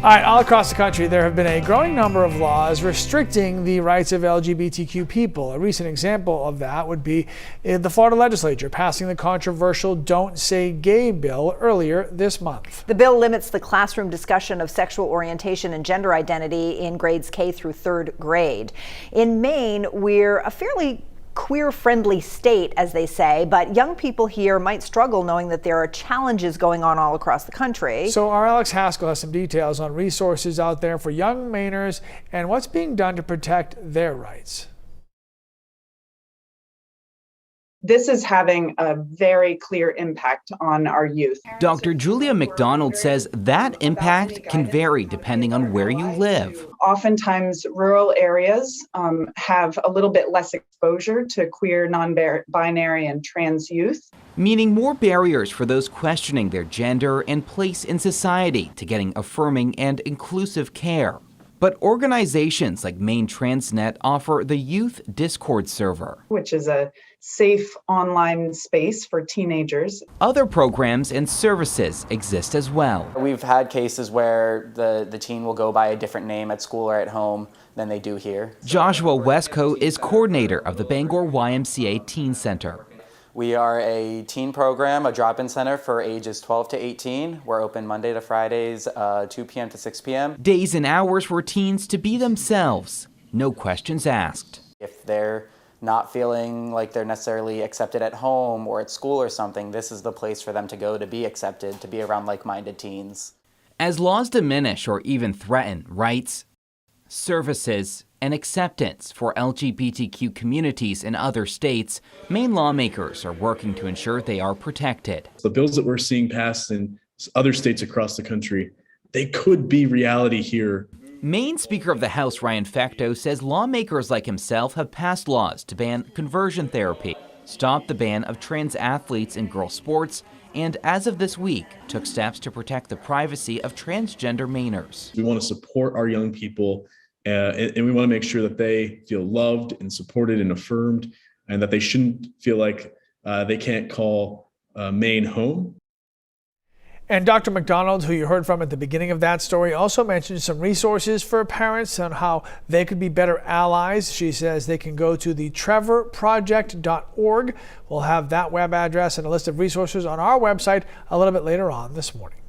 All right, all across the country, there have been a growing number of laws restricting the rights of LGBTQ people. A recent example of that would be the Florida legislature passing the controversial Don't Say Gay bill earlier this month. The bill limits the classroom discussion of sexual orientation and gender identity in grades K through third grade. In Maine, we're a fairly queer-friendly state, as they say, but young people here might struggle knowing that there are challenges going on all across the country. So our Alex Haskell has some details on resources out there for young Mainers and what's being done to protect their rights. This is having a very clear impact on our youth. Dr. Julia McDonald says that impact can vary depending on where you live. Oftentimes, rural areas have a little bit less exposure to queer, non-binary, and trans youth. Meaning more barriers for those questioning their gender and place in society to getting affirming and inclusive care. But organizations like Maine Transnet offer the Youth Discord server, which is a safe online space for teenagers. Other programs and services exist as well. We've had cases where the teen will go by a different name at school or at home than they do here. Joshua Westco is coordinator of the Bangor YMCA Teen Center. We are a teen program, a drop-in center for ages 12 to 18. We're open Monday to Fridays, 2 p.m. to 6 p.m. Days and hours for teens to be themselves, no questions asked. If they're not feeling like they're necessarily accepted at home or at school or something, this is the place for them to go to be accepted, to be around like-minded teens. As laws diminish or even threaten rights, services, and acceptance for LGBTQ communities in other states, Maine lawmakers are working to ensure they are protected. The bills that we're seeing passed in other states across the country, they could be reality here. Maine Speaker of the House Ryan Fecteau says lawmakers like himself have passed laws to ban conversion therapy, stop the ban of trans athletes in girls' sports, and as of this week, took steps to protect the privacy of transgender Mainers. We want to support our young people and we want to make sure that they feel loved and supported and affirmed, and that they shouldn't feel like they can't call Maine home. And Dr. McDonald, who you heard from at the beginning of that story, also mentioned some resources for parents on how they could be better allies. She says they can go to the trevorproject.org. We'll have that web address and a list of resources on our website a little bit later on this morning.